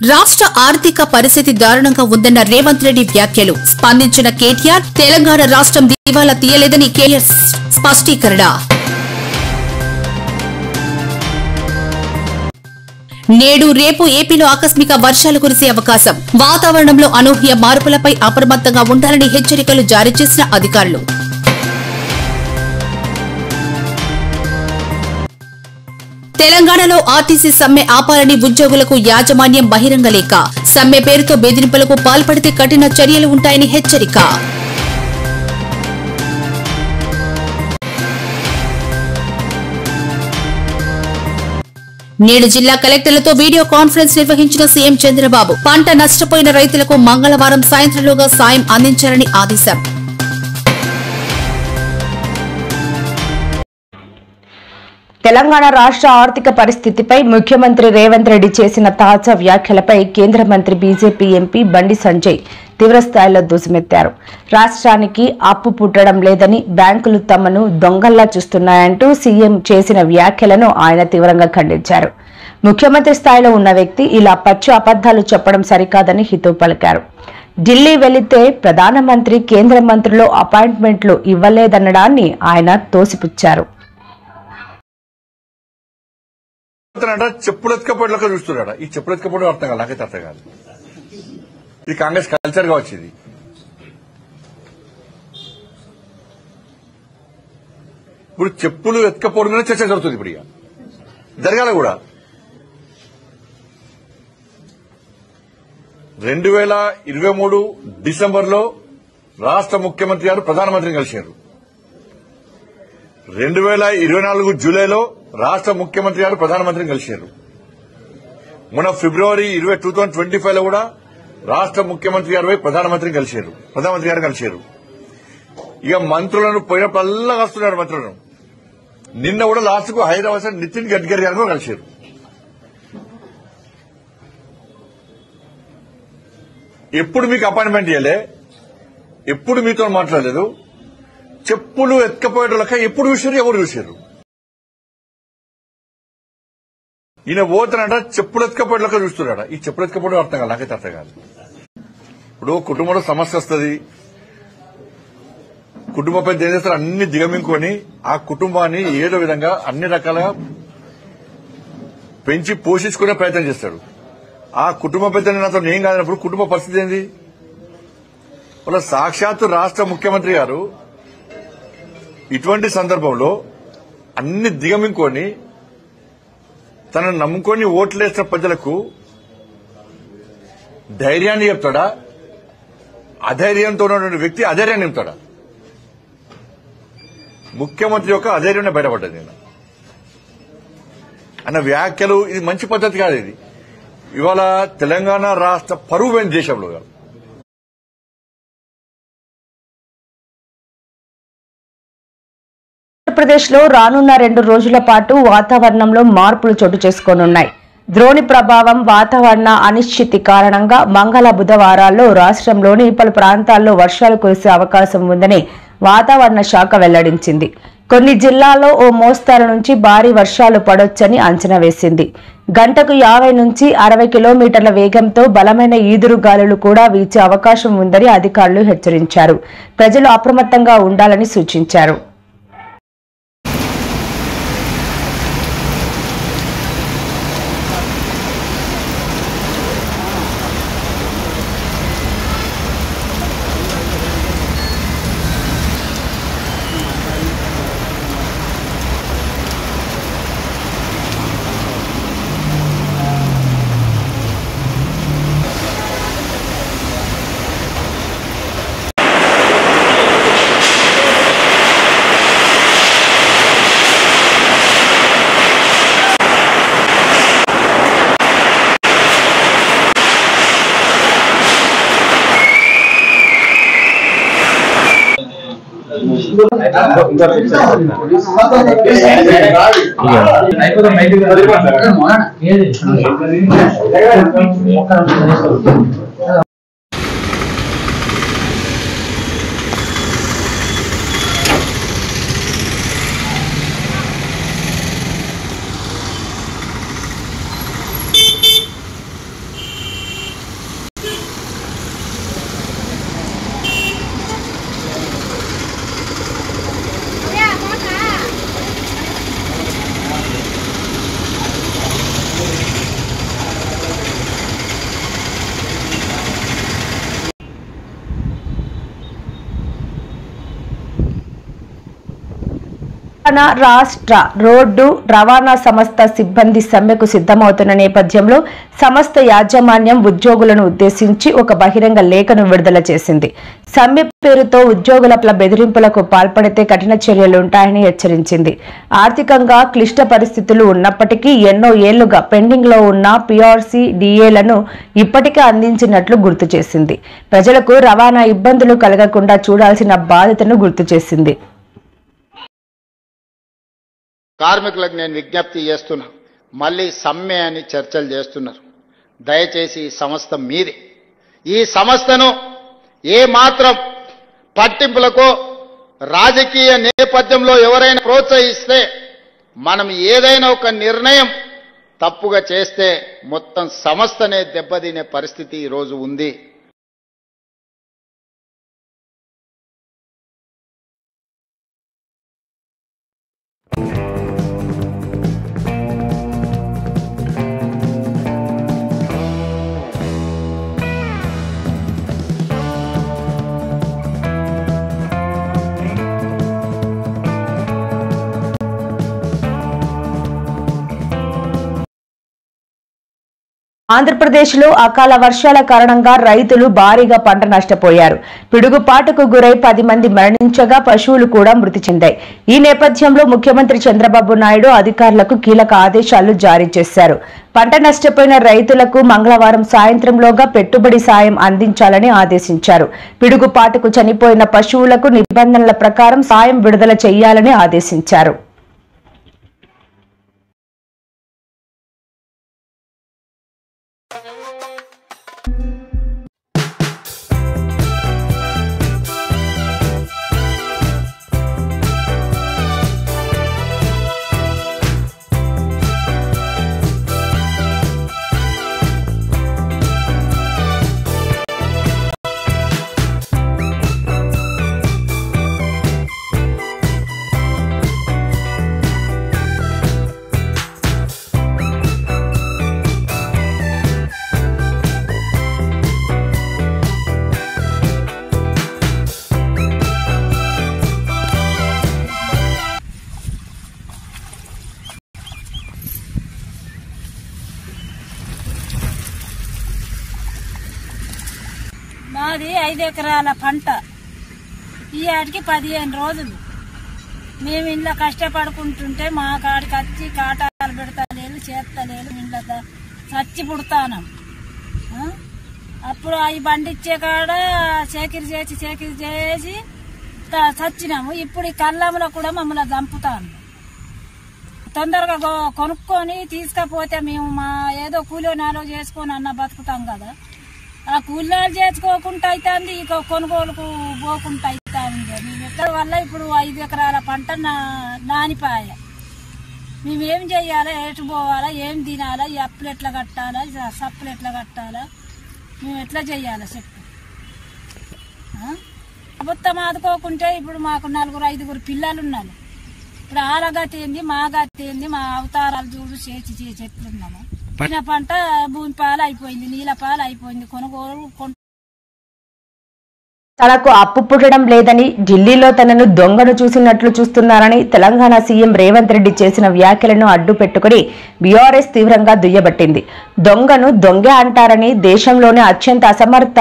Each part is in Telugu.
రాష్ట్ర ఆర్థిక పరిస్థితి దారుణంగా ఉందన్న రేవంత్ రెడ్డి వ్యాఖ్యలు స్పందించిన కేటీఆర్ తెలంగాణ రాష్ట్రం దివాలా తీయలేదని కేటీఆర్ స్పష్టీకరణ. నేడు రేపు ఏపీలో ఆకస్మిక వర్షాలు కురిసే అవకాశం. వాతావరణంలో అనూహ్య మార్పులపై అప్రమత్తంగా ఉండాలని హెచ్చరికలు జారీ చేసిన అధికారులు. తెలంగాణలో ఆర్టీసీ సమ్మె ఆపాలని ఉద్యోగులకు యాజమాన్యం బహిరంగ లేఖ. సమ్మె పేరుతో బెదిరింపులకు పాల్పడితే కఠిన చర్యలు ఉంటాయని హెచ్చరిక. నేడు జిల్లా కలెక్టర్లతో వీడియో కాన్ఫరెన్స్ నిర్వహించిన సీఎం చంద్రబాబు పంట నష్టపోయిన రైతులకు మంగళవారం సాయంత్రంలోగా సాయం అందించాలని ఆదేశం. తెలంగాణ రాష్ట్ర ఆర్థిక పరిస్థితిపై ముఖ్యమంత్రి రేవంత్ రెడ్డి చేసిన తాజా వ్యాఖ్యలపై కేంద్ర మంత్రి బీజేపీ ఎంపీ బండి సంజయ్ తీవ్రస్థాయిలో దుసిమెత్తారు. రాష్ట్రానికి అప్పు పుట్టడం లేదని, బ్యాంకులు తమను దొంగల్లా చూస్తున్నాయంటూ సీఎం చేసిన వ్యాఖ్యలను ఆయన తీవ్రంగా ఖండించారు. ముఖ్యమంత్రి స్థాయిలో ఉన్న వ్యక్తి ఇలా పచ్చి అబద్దాలు చెప్పడం సరికాదని హితవు పలికారు. ఢిల్లీ వెళితే ప్రధానమంత్రి కేంద్ర మంత్రులు అపాయింట్మెంట్లు ఇవ్వలేదనడాన్ని ఆయన తోసిపుచ్చారు. చెప్పులెత్తుకపోయేలాగా చూస్తున్నాడా? ఈ చెప్పులెత్తుకపోవడం అర్థం కాదు, నాకైతే అర్థం కాదు. ఇది కాంగ్రెస్ కల్చర్ గా వచ్చింది. ఇప్పుడు చెప్పులు ఎత్తుకపోవడం మీద చర్చ జరుగుతుంది. ఇప్పుడు ఇక జరగాల కూడా 2023 డిసెంబర్లో రాష్ట్ర ముఖ్యమంత్రి గారు ప్రధానమంత్రిని కలిశారు. 2024 జూలైలో రాష్ట్ర ముఖ్యమంత్రి గారు ప్రధానమంత్రిని కలిశారు. మొన్న ఫిబ్రవరి 2025 లో కూడా రాష్ట్ర ముఖ్యమంత్రి గారు ప్రధానమంత్రి గారు కలిశారు. ఇక మంత్రులను పోయినప్పుడల్లా వస్తున్నారు మంత్రులను. నిన్న కూడా లాస్ట్ కు హైదరాబాద్ నితిన్ గడ్కరీ గారు కూడా కలిశారు. ఎప్పుడు మీకు అపాయింట్మెంట్ ఇవ్వలే, ఎప్పుడు మీతో మాట్లాడలేదు. చెప్పులు ఎత్తుకపోయేటోళ్ళక ఎప్పుడు చూశారు, ఎవరు చూశారు? ఈయన పోతానంట చెప్పులు ఎత్తుకపోయేటోళ్ళక చూస్తున్నాడా? ఈ చెప్పులు ఎత్తుకపోవడం అర్థం కాదు, నాకైతే అర్థం కాదు. ఇప్పుడు కుటుంబంలో సమస్య వస్తుంది. కుటుంబ పెద్ద ఏం చేస్తారు, అన్ని దిగమింగుకొని ఆ కుటుంబాన్ని ఏదో విధంగా అన్ని రకాలుగా పెంచి పోషించుకునే ప్రయత్నం చేస్తాడు. ఆ కుటుంబ పెద్ద నాతో ఏం కాదన్నప్పుడు కుటుంబ పరిస్థితి ఏంది? వాళ్ళ సాక్షాత్తు రాష్ట్ర ముఖ్యమంత్రి గారు ఇటువంటి సందర్భంలో అన్ని దిగమింగుకొని తనను నమ్ముకొని ఓట్లేసిన ప్రజలకు ధైర్యాన్ని చెప్తాడా? అధైర్యంతో ఉన్నటువంటి వ్యక్తి అధైర్యాన్ని చెప్తాడా? ముఖ్యమంత్రి యొక్క అధైర్యాన్ని బయటపడ్డది నేను అన్న వ్యాఖ్యలు. ఇది మంచి పద్ధతి కాదు. ఇది ఇవాళ తెలంగాణ రాష్ట్ర పరువు పోయిన దేశంలో కాదు. ఆంధ్రప్రదేశ్లో రానున్న 2 రోజుల పాటు వాతావరణంలో మార్పులు చోటు చేసుకోనున్నాయి. ద్రోణి ప్రభావం, వాతావరణ అనిశ్చితి కారణంగా మంగళ బుధవారాల్లో రాష్ట్రంలోని పలు ప్రాంతాల్లో వర్షాలు కురిసే అవకాశం ఉందని వాతావరణ శాఖ వెల్లడించింది. కొన్ని జిల్లాల్లో ఓ మోస్తరు నుంచి భారీ వర్షాలు పడొచ్చని అంచనా వేసింది. గంటకు 50 నుంచి 60 కిలోమీటర్ల వేగంతో బలమైన ఈదురు గాలులు కూడా వీచే అవకాశం ఉందని అధికారులు హెచ్చరించారు. ప్రజలు అప్రమత్తంగా ఉండాలని సూచించారు. రాష్ట్ర రోడ్డు రవాణా సంస్థ సిబ్బంది సమ్మెకు సిద్ధమవుతున్న నేపథ్యంలో సంస్థ యాజమాన్యం ఉద్యోగులను ఉద్దేశించి ఒక బహిరంగ లేఖను విడుదల చేసింది. సమ్మె పేరుతో ఉద్యోగుల బెదిరింపులకు పాల్పడితే కఠిన చర్యలుంటాయని హెచ్చరించింది. ఆర్థికంగా క్లిష్ట పరిస్థితులు ఉన్నప్పటికీ ఎన్నో ఏళ్లుగా పెండింగ్ లో ఉన్న పీఆర్సీ డిఏలను ఇప్పటికే అందించినట్లు గుర్తు చేసింది. ప్రజలకు రవాణా ఇబ్బందులు కలగకుండా చూడాల్సిన బాధ్యతను గుర్తు చేసింది. కార్మికులకు నేను విజ్ఞప్తి చేస్తున్నా, మళ్ళీ సమ్మె అని చర్చలు చేస్తున్నారు. దయచేసి ఈ సంస్థ మీదే. ఈ సంస్థను ఏ మాత్రం పట్టింపులకు రాజకీయ నేపథ్యంలో ఎవరైనా ప్రోత్సహిస్తే, మనం ఏదైనా ఒక నిర్ణయం తప్పుగా చేస్తే మొత్తం సంస్థనే దెబ్బతినే పరిస్థితి ఈరోజు ఉంది. ఆంధ్రప్రదేశ్లో అకాల వర్షాల కారణంగా రైతులు భారీగా పంట నష్టపోయారు. పిడుగుపాటుకు గురై 10 మంది మరణించగా పశువులు కూడా మృతి చెందాయి. ఈ నేపథ్యంలో ముఖ్యమంత్రి చంద్రబాబు నాయుడు అధికారులకు కీలక ఆదేశాలు జారీ చేశారు. పంట నష్టపోయిన రైతులకు మంగళవారం సాయంత్రంలోగా పెట్టుబడి సాయం అందించాలని ఆదేశించారు. పిడుగుపాటుకు చనిపోయిన పశువులకు నిబంధనల ప్రకారం సాయం విడుదల చేయాలని ఆదేశించారు. మాది 5 ఎకరాల పంట. ఈ ఆటికి 15 రోజులు మేము ఇంట్లో కష్టపడుకుంటుంటే మా కాడికి వచ్చి కాటాలు పెడతలేరు, చేస్తలేరు, ఇంట్లో చచ్చి పుడతానం. అప్పుడు అవి బండిచ్చే కాడ చేకిరి చేసి చచ్చినాము. ఇప్పుడు ఈ కళ్ళంలో కూడా మమ్మల్ని చంపుతాను. తొందరగా కొనుక్కొని తీసుకపోతే మేము మా ఏదో కూలి నాలో చేసుకొని అన్న బతుకుతాం కదా. ఆ కూలీలు చేసుకోకుండా అవుతుంది, ఇక కొనుగోలుకు పోకుండా అవుతుంది. మేము ఎక్కడ వల్ల ఇప్పుడు 5 ఎకరాల పంట నానిపాయ. మేమేం చెయ్యాలా, ఎటు పోవాలా, ఏం తినాలా, ఈ అప్పులు ఎట్లా కట్టాలా, సప్పులు ఎట్లా కట్టాలా, మేము ఎట్లా చెయ్యాలా చెప్పు. ప్రభుత్వం ఆదుకోకుంటే ఇప్పుడు మాకు 4-5 పిల్లలు ఉన్నారు. ఇప్పుడు ఆలగతి ఏంది, మా గతి ఏంది, మా అవతారాలు చూడు చేసి ఎట్లున్నాము. పంట భూమి పాలు అయిపోయింది, నీళ్ళ పాలు అయిపోయింది. కొనుగోలు తనకు అప్పు పుట్టడం లేదని, ఢిల్లీలో తనను దొంగను చూసినట్లు చూస్తున్నారని తెలంగాణ సీఎం రేవంత్ రెడ్డి చేసిన వ్యాఖ్యలను అడ్డు పెట్టుకుని బీఆర్ఎస్ తీవ్రంగా దుయ్యబట్టింది. దొంగను దొంగే అంటారని, దేశంలోనే అత్యంత అసమర్థ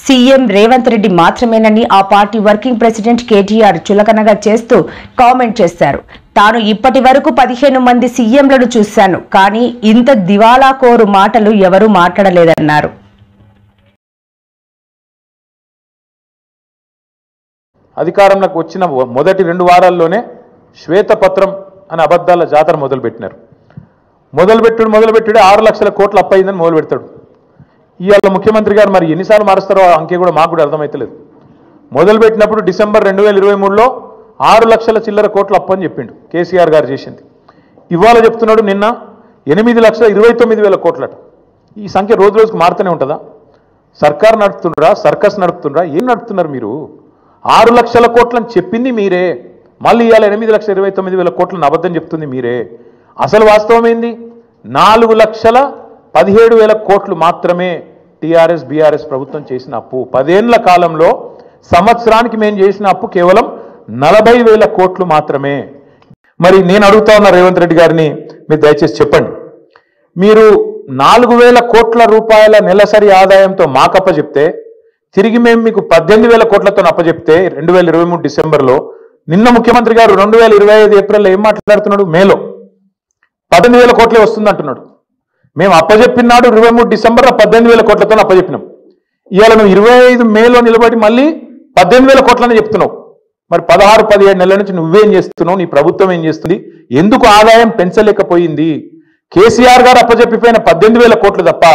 సీఎం రేవంత్ రెడ్డి మాత్రమేనని ఆ పార్టీ వర్కింగ్ ప్రెసిడెంట్ కేటీఆర్ చులకనగా చేస్తూ కామెంట్ చేశారు. తాను ఇప్పటి వరకు 15 మంది సీఎంలను చూశాను, కానీ ఇంత దివాలాకోరు మాటలు ఎవరూ మాట్లాడలేదన్నారు. అధికారంలోకి వచ్చిన మొదటి 2 వారాల్లోనే శ్వేతపత్రం అనే అబద్ధాల జాతర మొదలుపెట్టినారు. మొదలుపెట్టుడు 6 లక్షల కోట్ల అప్పయిందని మొదలు పెడతాడు. ఇవాళ ముఖ్యమంత్రి గారు మరి ఎన్నిసార్లు మారుస్తారో అంకే కూడా మాకు కూడా అర్థమైతలేదు. మొదలుపెట్టినప్పుడు డిసెంబర్ 2023లో 6 లక్షల చిల్లర కోట్ల అప్పు అని చెప్పిండు కేసీఆర్ గారు చేసింది. ఇవాళ చెప్తున్నాడు నిన్న 8,29,000 కోట్లట. ఈ సంఖ్య రోజు రోజుకు మారుతూనే ఉంటుందా? సర్కార్ నడుపుతుండ్రా, సర్కస్ నడుపుతుండ్రా, ఏం నడుపుతున్నారు మీరు? 6 లక్షల కోట్లని చెప్పింది మీరే, మళ్ళీ ఇవాళ 8,29,000 కోట్లను అబద్ధం చెప్తుంది మీరే. అసలు వాస్తవం ఏంది? 4,17,000 కోట్లు మాత్రమే టీఆర్ఎస్ బీఆర్ఎస్ ప్రభుత్వం చేసిన అప్పు. 10 ఏళ్ల కాలంలో సంవత్సరానికి మేము చేసిన అప్పు కేవలం 40,000 కోట్లు మాత్రమే. మరి నేను అడుగుతా ఉన్న రేవంత్ రెడ్డి గారిని మీరు దయచేసి చెప్పండి, మీరు 4,000 కోట్ల రూపాయల నెలసరి ఆదాయంతో మాకప్ప చెప్తే తిరిగి మేము మీకు 18,000 కోట్లతో అప్పచెప్తే 2023 డిసెంబర్లో, నిన్న ముఖ్యమంత్రి గారు 2025 ఏప్రిల్లో ఏం మాట్లాడుతున్నాడు? మేలో 18,000 కోట్లే వస్తుంది అంటున్నాడు. మేము అప్పచెప్పినాడు 23 డిసెంబర్లో 18,000 కోట్లతో అప్పచెప్పినాం. ఇవాళ నువ్వు 25 మేలో నిలబడి మళ్ళీ 18,000 కోట్లని చెప్తున్నావు. మరి 16-17 నెలల నుంచి నువ్వేం చేస్తున్నావు? నీ ప్రభుత్వం ఏం చేస్తుంది? ఎందుకు ఆదాయం పెంచలేకపోయింది? కేసీఆర్ గారు అప్పచెప్పిపోయిన 18,000 కోట్లు తప్ప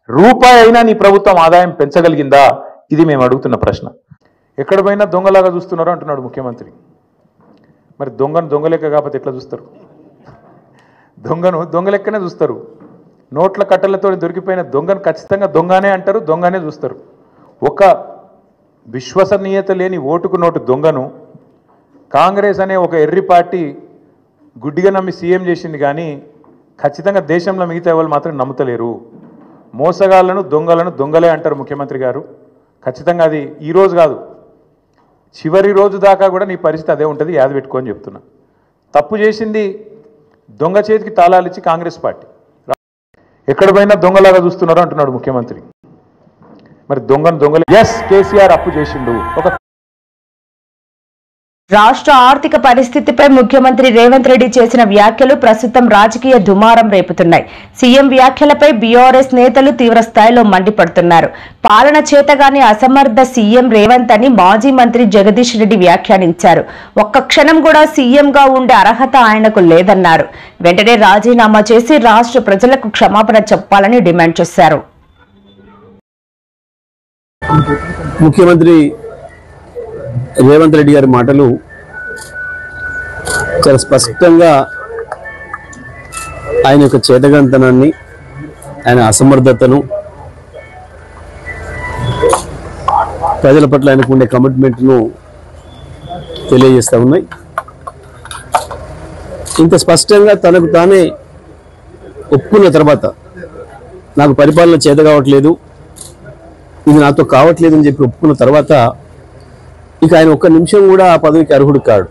రూపాయి అయినా నీ ప్రభుత్వం ఆదాయం పెంచగలిగిందా? ఇది మేము అడుగుతున్న ప్రశ్న. ఎక్కడ పోయినా దొంగలాగా చూస్తున్నారు అంటున్నాడు ముఖ్యమంత్రి. మరి దొంగను దొంగలెక్క కాకపోతే ఎట్లా చూస్తారు? దొంగను దొంగలెక్కనే చూస్తారు. నోట్ల కట్టలతో దొరికిపోయిన దొంగను ఖచ్చితంగా దొంగనే అంటారు, దొంగనే చూస్తారు. ఒక విశ్వసనీయత లేని ఓటుకు నోటు దొంగను కాంగ్రెస్ అనే ఒక ఎర్రి పార్టీ గుడ్డిగా నమ్మి సీఎం చేసింది, కానీ ఖచ్చితంగా దేశంలో మిగతా వాళ్ళు మాత్రం నమ్ముతలేరు. మోసగాళ్లను దొంగలను దొంగలే అంటారు ముఖ్యమంత్రి గారు. ఖచ్చితంగా అది ఈరోజు కాదు, చివరి రోజు దాకా కూడా నీ పరిస్థితి అదే ఉంటుంది, యాద పెట్టుకొని చెప్తున్నా. తప్పు చేసింది దొంగ చేతికి తాళాలు ఇచ్చి కాంగ్రెస్ పార్టీ. ఎక్కడ పోయినా దొంగలాగా చూస్తున్నారు అంటున్నాడు ముఖ్యమంత్రి. మరి దొంగను దొంగలే. ఎస్, కేసీఆర్ అప్పు చేసిండు. ఒక రాష్ట్ర ఆర్థిక పరిస్థితిపై ముఖ్యమంత్రి రేవంత్ రెడ్డి చేసిన వ్యాఖ్యలు ప్రస్తుతం రాజకీయ దుమారం రేపుతున్నాయి. సీఎం వ్యాఖ్యలపై బీఆర్ఎస్ నేతలు తీవ్ర స్థాయిలో మండిపడుతున్నారు. పాలన చేతగాని అసమర్థ సీఎం రేవంత్ అని మాజీ మంత్రి జగదీష్ రెడ్డి వ్యాఖ్యానించారు. ఒక్క క్షణం కూడా సీఎంగా ఉండే అర్హత ఆయనకు లేదన్నారు. వెంటనే రాజీనామా చేసి రాష్ట్ర ప్రజలకు క్షమాపణ చెప్పాలని డిమాండ్ చేశారు. ముఖ్యమంత్రి రేవంత్ రెడ్డి గారి మాటలు చాలా స్పష్టంగా ఆయన యొక్క చేతగాంతనాన్ని, ఆయన అసమర్థతను, ప్రజల పట్ల ఆయనకు ఉండే కమిట్మెంట్ను తెలియజేస్తూ ఉన్నాయి. ఇంత స్పష్టంగా తనకు తానే ఒప్పుకున్న తర్వాత నాకు పరిపాలన చేత కావట్లేదు, ఇది నాతో కావట్లేదు అని చెప్పి ఒప్పుకున్న తర్వాత ఇక ఆయన ఒక్క నిమిషం కూడా ఆ పదవికి అర్హుడు కాడు.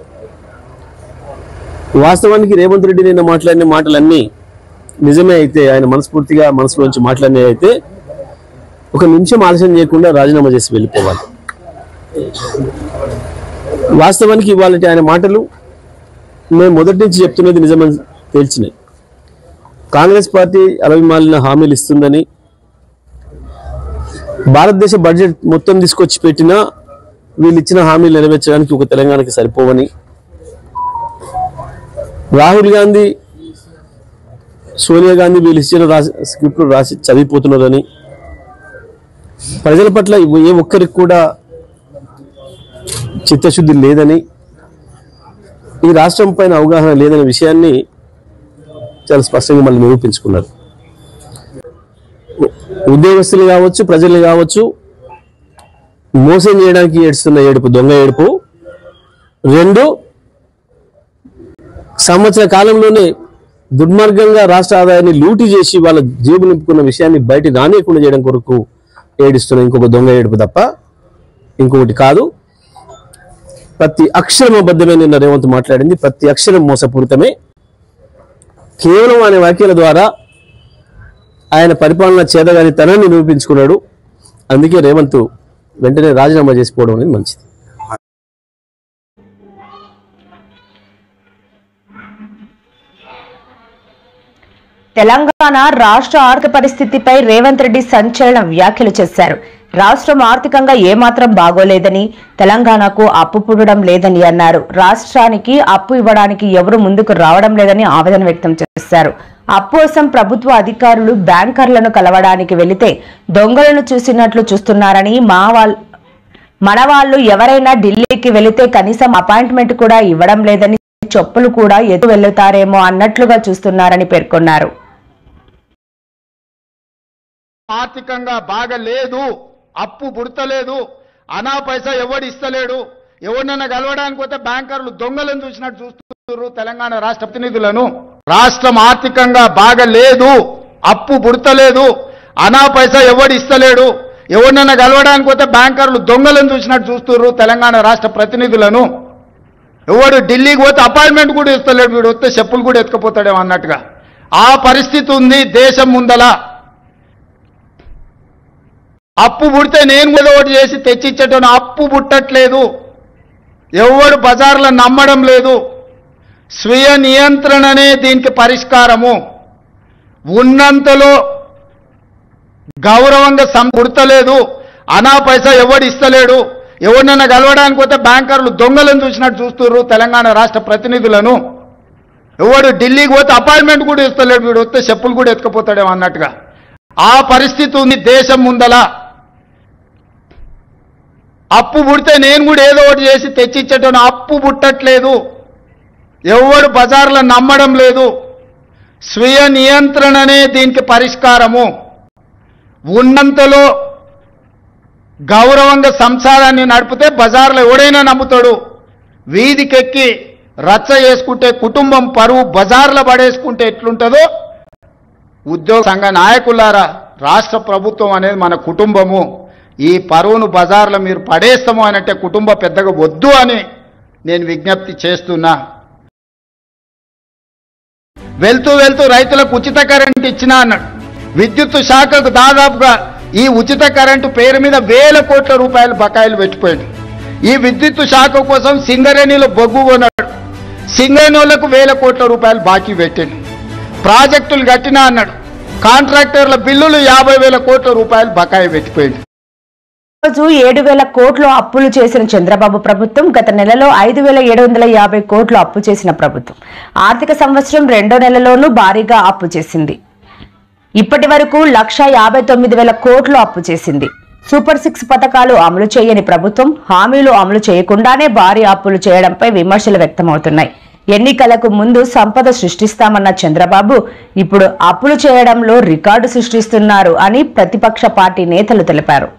వాస్తవానికి రేవంత్ రెడ్డి నిన్న మాట్లాడిన మాటలన్నీ నిజమే అయితే, ఆయన మనస్ఫూర్తిగా మనసులోంచి మాట్లాడిన అయితే ఒక నిమిషం ఆలస్యం చేయకుండా రాజీనామా చేసి వెళ్ళిపోవాలి. వాస్తవానికి ఇవాళ ఆయన మాటలు మేము మొదటి నుంచి చెప్తున్నది నిజమని తేల్చినాయి. కాంగ్రెస్ పార్టీ అలవిమాలిన హామీలు ఇస్తుందని, భారతదేశ బడ్జెట్ మొత్తం తీసుకొచ్చి పెట్టినా వీళ్ళు ఇచ్చిన హామీలు నెరవేర్చడానికి ఒక తెలంగాణకి సరిపోవని, రాహుల్ గాంధీ, సోనియా గాంధీ వీళ్ళు ఇచ్చిన స్క్రిప్ట్లు రాసి చదివిపోతున్నారని, ప్రజల పట్ల ఏ ఒక్కరికి కూడా చిత్తశుద్ధి లేదని, ఈ రాష్ట్రం పైన అవగాహన లేదనే విషయాన్ని చాలా స్పష్టంగా మళ్ళీ నిరూపించుకున్నారు. ఉద్యోగస్తులు కావచ్చు, ప్రజలు కావచ్చు, మోసం చేయడానికి ఏడుస్తున్న ఏడుపు దొంగ ఏడుపు. 2, సంవత్సర కాలంలోనే దుర్మార్గంగా రాష్ట్ర ఆదాయాన్ని లూటీ చేసి వాళ్ళ జేబు నింపుకున్న విషయాన్ని బయట రానియకుండా చేయడం కొరకు ఏడుస్తున్న ఇంకొక దొంగ ఏడుపు తప్ప ఇంకొకటి కాదు. ప్రతి అక్షరం అబద్ధమే నిన్న రేవంత్ మాట్లాడింది, ప్రతి అక్షరం మోసపూరితమే. కేవలం ఆయన వ్యాఖ్యల ద్వారా ఆయన పరిపాలన చేతగాని తనాన్ని నిరూపించుకున్నాడు. అందుకే రేవంత్ వెంటనే రాజీనామా చేసిపోవడం అనేది మంచిది. తెలంగాణ రాష్ట్ర ఆర్థిక పరిస్థితిపై రేవంత్ రెడ్డి సంచలన వ్యాఖ్యలు చేశారు. రాష్ట్రం ఆర్థికంగా ఏమాత్రం బాగోలేదని, తెలంగాణకు అప్పు పుడడం లేదని అన్నారు. రాష్ట్రానికి అప్పు ఇవ్వడానికి ఎవరు ముందుకు రావడం లేదని ఆవేదన వ్యక్తం చేశారు. అప్పు కోసం ప్రభుత్వ అధికారులు బ్యాంకర్లను కలవడానికి వెళితే దొంగలను చూసినట్లు చూస్తున్నారని, మన వాళ్ళు ఎవరైనా ఢిల్లీకి వెళితే కనీసం అపాయింట్మెంట్ కూడా ఇవ్వడం లేదని, చెప్పులు కూడా ఎటు వెళ్తారేమో అన్నట్లుగా చూస్తున్నారని పేర్కొన్నారు. ఆర్థికంగా బాగలేదు, అప్పు పుడతలేదు, అనా పైసా ఎవడు ఇస్తలేడు, ఎవరినైనా కలవడానికి పోతే బ్యాంకర్లు దొంగలను చూసినట్టు చూస్తున్నారు తెలంగాణ రాష్ట్ర ప్రతినిధులను. రాష్ట్రం ఆర్థికంగా బాగలేదు, అప్పు పుడతలేదు, అనా పైసా ఎవడు ఇస్తలేడు, ఎవరినైనా కలవడానికి పోతే బ్యాంకర్లు దొంగలను చూసినట్టు చూస్తున్నారు తెలంగాణ రాష్ట్ర ప్రతినిధులను. ఎవడు ఢిల్లీకి పోతే అపాయింట్మెంట్ కూడా ఇస్తలేడు, వీడు వస్తే చెప్పులు కూడా ఎత్తుకుపోతాడేమో అన్నట్టుగా ఆ పరిస్థితి ఉంది దేశం ముందల. అప్పు పుడితే నేను కూడా ఒకటి చేసి తెచ్చిచ్చేటోను, అప్పు పుట్టట్లేదు, ఎవడు బజార్లో నమ్మడం లేదు. స్వీయ నియంత్రణనే దీనికి పరిష్కారము. ఉన్నంతలో గౌరవంగా పుడతలేదు, అనా పైసా ఎవడు ఇస్తలేడు, ఎవరినైనా కలవడానికి పోతే బ్యాంకర్లు దొంగలను చూసినట్టు చూస్తున్నారు తెలంగాణ రాష్ట్ర ప్రతినిధులను. ఎవడు ఢిల్లీకి పోతే అపాయింట్మెంట్ కూడా ఇస్తలేడు, వీడు వస్తే చెప్పులు కూడా ఎత్తుకుపోతాడేమో అన్నట్టుగా ఆ పరిస్థితి ఉంది దేశం ముందల. అప్పు పుడితే నేను కూడా ఏదో ఒకటి చేసి తెచ్చిచ్చేటోను, అప్పు పుట్టట్లేదు, ఎవడు బజార్లో నమ్మడం లేదు. స్వీయ నియంత్రణనే దీనికి పరిష్కారము. ఉన్నంతలో గౌరవంగా సంసారాన్ని నడిపితే బజార్లో ఎవడైనా నమ్ముతాడు. వీధికెక్కి రచ్చ చేసుకుంటే కుటుంబం పరువు బజార్లో పడేసుకుంటే ఎట్లుంటుందో, ఉద్యోగ సంఘ నాయకులారా, రాష్ట్ర ప్రభుత్వం అనేది మన కుటుంబము. ఈ పరువును బజార్లో మీరు పడేస్తాము అని అంటే కుటుంబ పెద్దగా వద్దు అని నేను విజ్ఞప్తి చేస్తున్నా. వెళ్తూ వెళ్తూ రైతులకు ఉచిత కరెంట్ ఇచ్చినా అన్నాడు. విద్యుత్ శాఖకు దాదాపుగా ఈ ఉచిత కరెంటు పేరు మీద 1000 కోట్ల రూపాయలు బకాయిలు పెట్టిపోయాడు. ఈ విద్యుత్ శాఖ కోసం సింగరేణిలో బొగ్గు కొన్నాడు, సింగరేణులకు 1000 కోట్ల రూపాయలు బాకీ పెట్టాడు. ప్రాజెక్టులు కట్టినా అన్నాడు, కాంట్రాక్టర్ల బిల్లులు 50,000 కోట్ల రూపాయలు బకాయి పెట్టిపోయాడు. రోజు 7,000 కోట్లు అప్పులు చేసిన చంద్రబాబు ప్రభుత్వం గత నెలలో 5,750 కోట్లు అప్పు చేసిన ప్రభుత్వం. ఆర్థిక సంవత్సరం 2వ నెలలోనూ భారీగా అప్పు చేసింది. ఇప్పటి వరకు 1,59,000 కోట్లు అప్పు చేసింది. సూపర్ 6 పథకాలు అమలు చేయని ప్రభుత్వం హామీలు అమలు చేయకుండానే భారీ అప్పులు చేయడంపై విమర్శలు వ్యక్తమవుతున్నాయి. ఎన్నికలకు ముందు సంపద సృష్టిస్తామన్న చంద్రబాబు ఇప్పుడు అప్పులు చేయడంలో రికార్డు సృష్టిస్తున్నారు అని ప్రతిపక్ష పార్టీ నేతలు తెలిపారు.